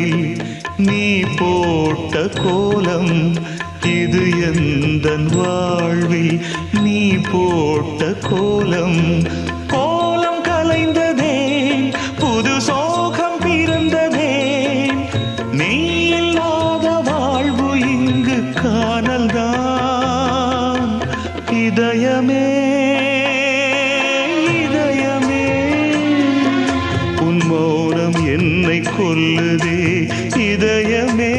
வாழ்வில் நீ போட்ட கோலம் இது எந்தன் வாழ்வில் நீ போட்ட கோலம் கோலம் கலைந்ததே புது சோகம் பிறந்ததே நீ இல்லாத வாழ்வு இங்கு காணல்தான் இதயமே இதயமே உன் மௌனம் என்னை கொல்லுதே இதயமே